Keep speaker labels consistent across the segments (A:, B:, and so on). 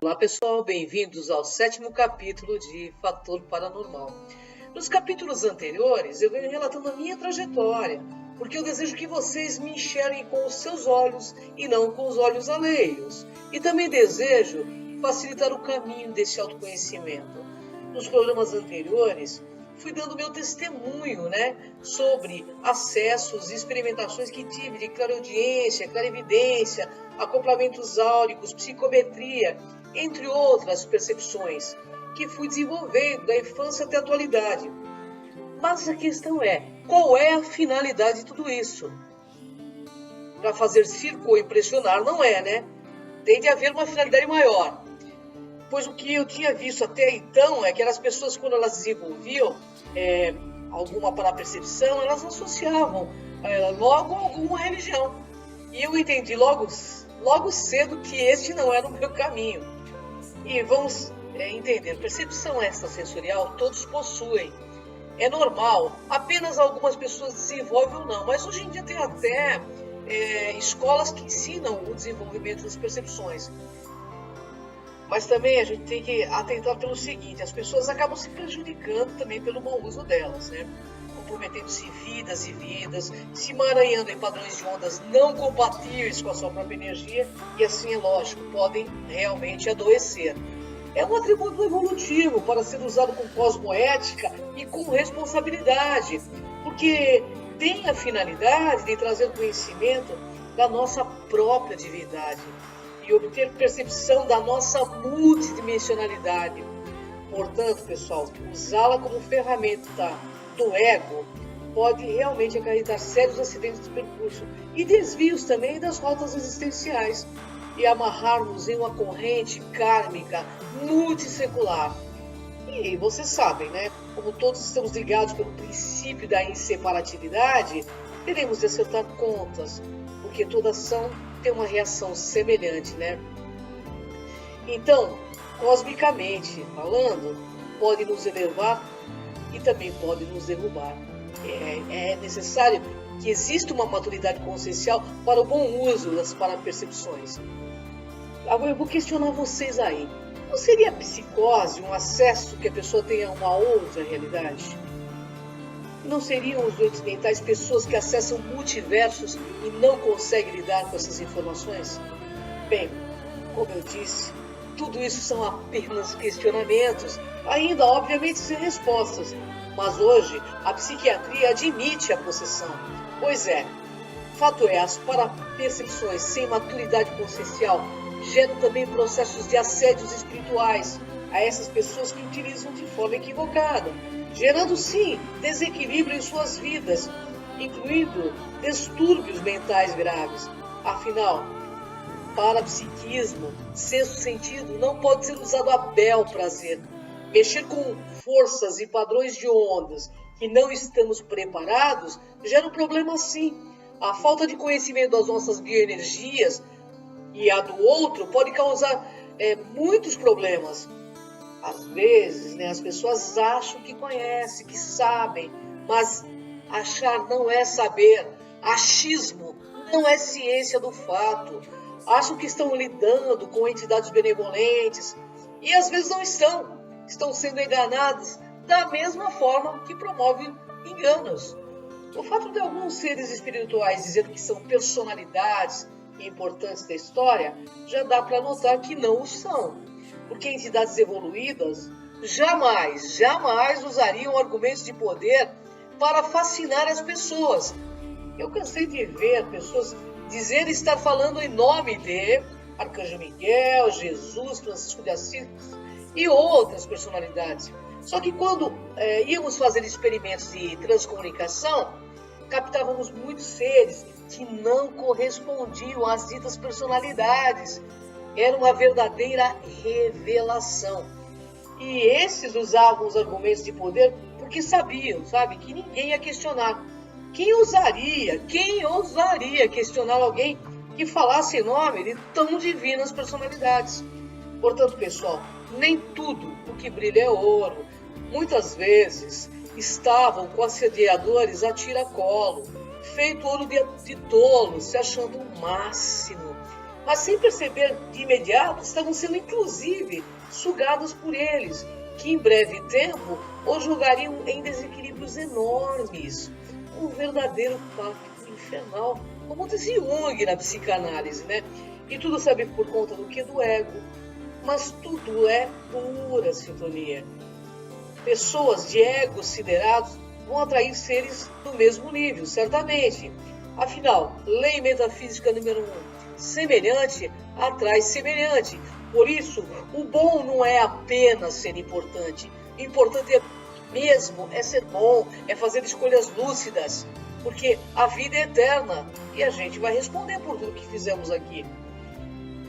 A: Olá pessoal, bem-vindos ao 7º capítulo de Fator Paranormal. Nos capítulos anteriores eu venho relatando a minha trajetória, porque eu desejo que vocês me enxerguem com os seus olhos e não com os olhos alheios. E também desejo facilitar o caminho desse autoconhecimento. Nos programas anteriores fui dando meu testemunho, sobre acessos e experimentações que tive de clareaudiência, clarividência, acoplamentos áuricos, psicometria, entre outras percepções que fui desenvolvendo da infância até a atualidade. Mas a questão é, qual é a finalidade de tudo isso? Para fazer circo ou impressionar não é, né? Tem de haver uma finalidade maior. Pois o que eu tinha visto até então é que as pessoas, quando elas desenvolviam alguma parapercepção, elas associavam logo a alguma religião. E eu entendi logo cedo que este não era o meu caminho. E vamos entender, percepção extrasensorial todos possuem. É normal, apenas algumas pessoas desenvolvem ou não, mas hoje em dia tem até escolas que ensinam o desenvolvimento das percepções. Mas também a gente tem que atentar pelo seguinte, as pessoas acabam se prejudicando também pelo mau uso delas, comprometendo-se vidas e vidas, se emaranhando em padrões de ondas não compatíveis com a sua própria energia e assim, é lógico, podem realmente adoecer. É um atributo evolutivo para ser usado com cosmoética e com responsabilidade, porque tem a finalidade de trazer conhecimento da nossa própria divindade e obter percepção da nossa multidimensionalidade. Portanto, pessoal, usá-la como ferramenta do ego pode realmente acarretar sérios acidentes de percurso e desvios também das rotas existenciais e amarrar-nos em uma corrente kármica multissecular. E vocês sabem, como todos estamos ligados pelo princípio da inseparatividade, teremos de acertar contas, porque toda ação tem uma reação semelhante, Então, cosmicamente falando, pode nos elevar e também pode nos derrubar. É necessário que exista uma maturidade consciencial para o bom uso das parapercepções. Agora eu vou questionar vocês aí. Não seria psicose um acesso que a pessoa tenha uma outra realidade? Não seriam os doentes mentais pessoas que acessam multiversos e não conseguem lidar com essas informações? Bem, como eu disse, tudo isso são apenas questionamentos, ainda obviamente sem respostas. Mas hoje a psiquiatria admite a possessão. Pois é, fato é, as parapercepções sem maturidade consciencial geram também processos de assédios espirituais a essas pessoas que utilizam de forma equivocada, gerando sim desequilíbrio em suas vidas, incluindo distúrbios mentais graves. Afinal, parapsiquismo, sexto sentido, não pode ser usado a bel prazer. Mexer com forças e padrões de ondas que não estamos preparados gera um problema sim. A falta de conhecimento das nossas bioenergias e a do outro pode causar muitos problemas. Às vezes, as pessoas acham que conhecem, que sabem, mas achar não é saber. Achismo não é ciência do fato. Acham que estão lidando com entidades benevolentes e às vezes não estão. Estão sendo enganados da mesma forma que promovem enganos. O fato de alguns seres espirituais dizendo que são personalidades importantes da história já dá para notar que não o são, porque entidades evoluídas jamais usariam argumentos de poder para fascinar as pessoas. Eu cansei de ver pessoas dizerem estar falando em nome de Arcanjo Miguel, Jesus, Francisco de Assis e outras personalidades. Só que quando íamos fazer experimentos de transcomunicação, captávamos muitos seres que não correspondiam às ditas personalidades. Era uma verdadeira revelação. E esses usavam os argumentos de poder porque sabiam, que ninguém ia questionar. Quem ousaria questionar alguém que falasse em nome de tão divinas personalidades. Portanto, pessoal, nem tudo o que brilha é ouro. Muitas vezes estavam com assediadores a tiracolo, feito ouro de tolo, se achando o máximo. Mas sem perceber de imediato, estavam sendo inclusive sugados por eles, que em breve tempo os julgariam em desequilíbrios enormes. Um verdadeiro pacto infernal, como diz Jung na psicanálise, né? E tudo sabe por conta do que? Do ego. Mas tudo é pura sintonia. Pessoas de egos siderados vão atrair seres do mesmo nível, certamente. Afinal, lei metafísica número 1, semelhante atrai semelhante. Por isso, o bom não é apenas ser importante. O importante mesmo é ser bom, é fazer escolhas lúcidas. Porque a vida é eterna e a gente vai responder por tudo que fizemos aqui.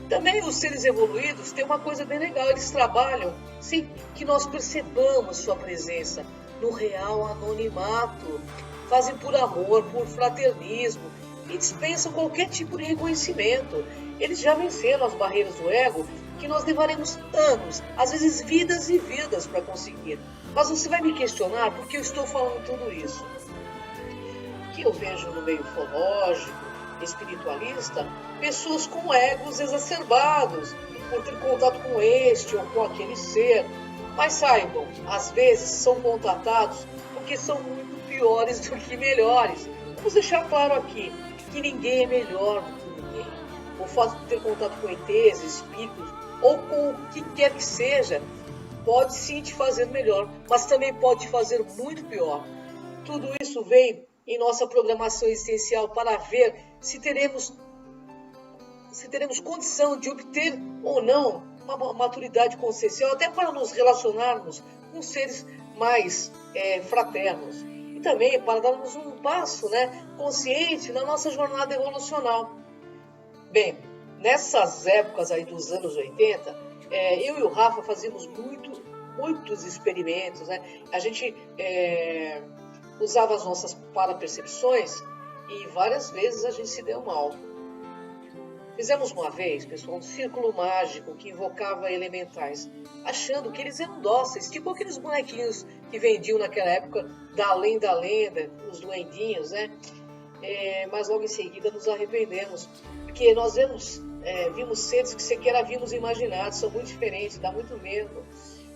A: Também os seres evoluídos têm uma coisa bem legal, eles trabalham sem que nós percebamos sua presença no real anonimato. Fazem por amor, por fraternismo e dispensam qualquer tipo de reconhecimento. Eles já venceram as barreiras do ego que nós levaremos anos, às vezes vidas e vidas para conseguir. Mas você vai me questionar por que eu estou falando tudo isso. Que eu vejo no meio ufológico, espiritualista, pessoas com egos exacerbados por ter contato com este ou com aquele ser. Mas saibam, às vezes são contatados porque são muito piores do que melhores. Vamos deixar claro aqui que ninguém é melhor do que ninguém. O fato de ter contato com ETs, espíritos ou com o que quer que seja pode sim te fazer melhor, mas também pode te fazer muito pior. Tudo isso vem em nossa programação existencial para ver se teremos condição de obter ou não uma maturidade consciencial, até para nos relacionarmos com seres mais fraternos. E também para darmos um passo consciente na nossa jornada evolucional. Bem, nessas épocas aí dos anos 80, eu e o Rafa fazíamos muitos experimentos. A gente usava as nossas parapercepções e várias vezes a gente se deu mal. Fizemos uma vez, pessoal, um círculo mágico que invocava elementais, achando que eles eram dóceis, tipo aqueles bonequinhos que vendiam naquela época da Além da Lenda, os duendinhos, mas logo em seguida nos arrependemos, porque nós vimos seres que sequer havíamos imaginado, são muito diferentes, dá muito medo.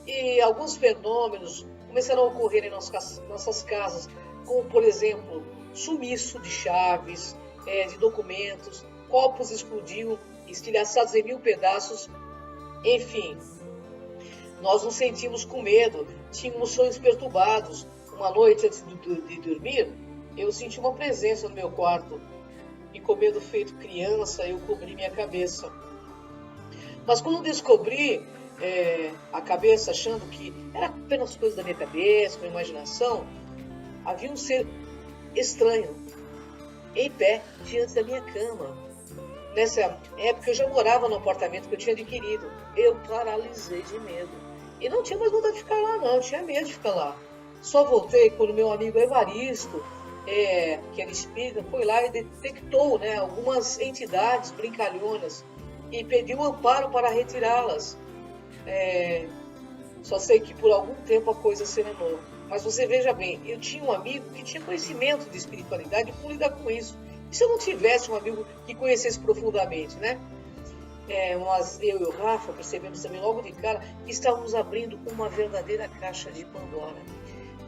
A: E alguns fenômenos começaram a ocorrer em nossas casas, como, por exemplo, sumiço de chaves, de documentos, copos explodiam, estilhaçados em 1000 pedaços, enfim. Nós nos sentimos com medo, tínhamos sonhos perturbados. Uma noite antes de dormir, eu senti uma presença no meu quarto e, com medo feito criança, eu cobri minha cabeça. Mas quando descobri a cabeça, achando que era apenas coisa da minha cabeça, minha imaginação, havia um ser estranho, em pé, diante da minha cama. Nessa época eu já morava no apartamento que eu tinha adquirido. Eu paralisei de medo. E não tinha mais vontade de ficar lá, não. Eu tinha medo de ficar lá. Só voltei quando meu amigo Evaristo, que era espírita, foi lá e detectou algumas entidades brincalhonas e pediu amparo para retirá-las. Só sei que por algum tempo a coisa serenou. Mas você veja bem, eu tinha um amigo que tinha conhecimento de espiritualidade e como lidar com isso. E se eu não tivesse um amigo que conhecesse profundamente, mas eu e o Rafa percebemos também logo de cara que estávamos abrindo uma verdadeira caixa de Pandora.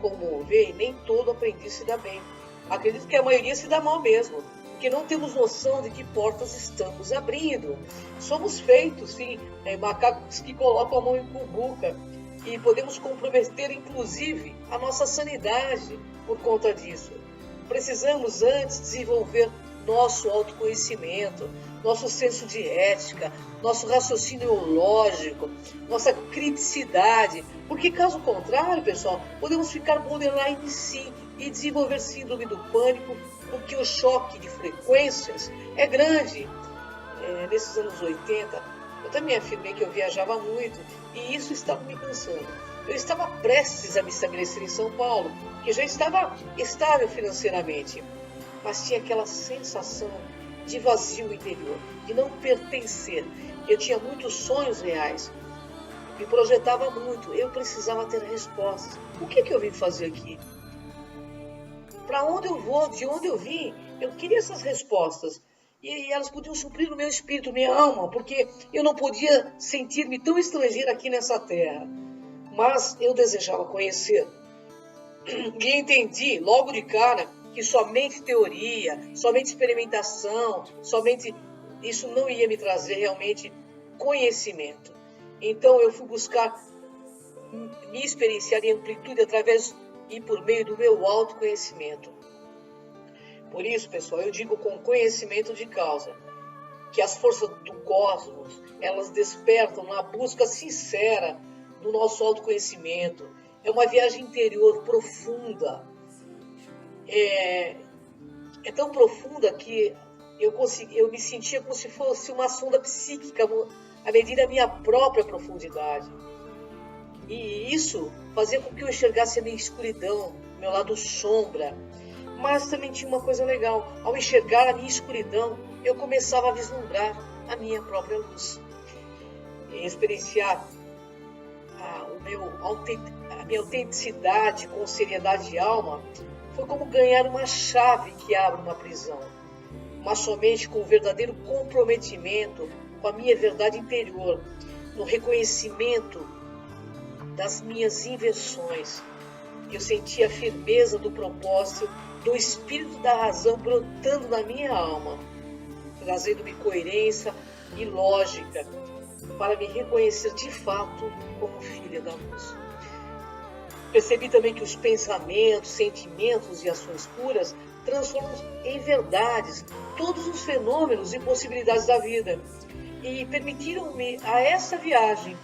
A: Como vê, nem todo aprendiz se dá bem. Acredito que a maioria se dá mal mesmo, porque não temos noção de que portas estamos abrindo. Somos feitos, sim, macacos que colocam a mão em cumbuca e podemos comprometer, inclusive, a nossa sanidade por conta disso. Precisamos antes desenvolver nosso autoconhecimento, nosso senso de ética, nosso raciocínio lógico, nossa criticidade, porque caso contrário, pessoal, podemos ficar borderline sim e desenvolver síndrome do pânico, porque o choque de frequências é grande. Nesses anos 80, eu também afirmei que eu viajava muito e isso estava me cansando. Eu estava prestes a me estabelecer em São Paulo, que já estava estável financeiramente, mas tinha aquela sensação de vazio interior, de não pertencer. Eu tinha muitos sonhos reais, me projetava muito, eu precisava ter respostas. O que eu vim fazer aqui? Para onde eu vou? De onde eu vim? Eu queria essas respostas. E elas podiam suprir o meu espírito, minha alma, porque eu não podia sentir-me tão estrangeira aqui nessa terra. Mas eu desejava conhecer. E entendi logo de cara que somente teoria, somente experimentação, somente isso não ia me trazer realmente conhecimento. Então eu fui buscar me experienciar em amplitude através e por meio do meu autoconhecimento. Por isso, pessoal, eu digo com conhecimento de causa, que as forças do cosmos, elas despertam na busca sincera do nosso autoconhecimento. É uma viagem interior profunda. É tão profunda que eu me sentia como se fosse uma sonda psíquica a medir a minha própria profundidade. E isso fazia com que eu enxergasse a minha escuridão, meu lado sombra. Mas também tinha uma coisa legal. Ao enxergar a minha escuridão, eu começava a vislumbrar a minha própria luz. E experienciar a minha autenticidade com seriedade de alma foi como ganhar uma chave que abre uma prisão. Mas somente com o verdadeiro comprometimento com a minha verdade interior, no reconhecimento das minhas inversões. Eu senti a firmeza do propósito, do espírito da razão brotando na minha alma, trazendo-me coerência e lógica para me reconhecer de fato como filha da luz. Percebi também que os pensamentos, sentimentos e ações puras transformam em verdades todos os fenômenos e possibilidades da vida e permitiram-me a essa viagem.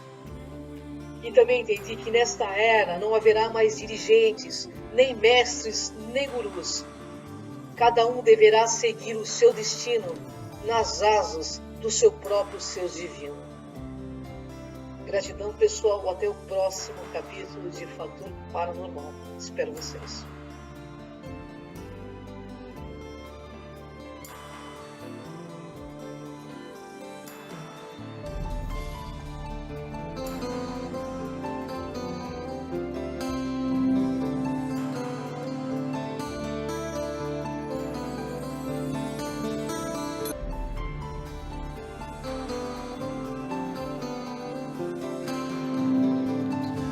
A: E também entendi que nesta era não haverá mais dirigentes, nem mestres, nem gurus. Cada um deverá seguir o seu destino nas asas do seu próprio ser divino. Gratidão, pessoal. Até o próximo capítulo de Fator Paranormal. Espero vocês.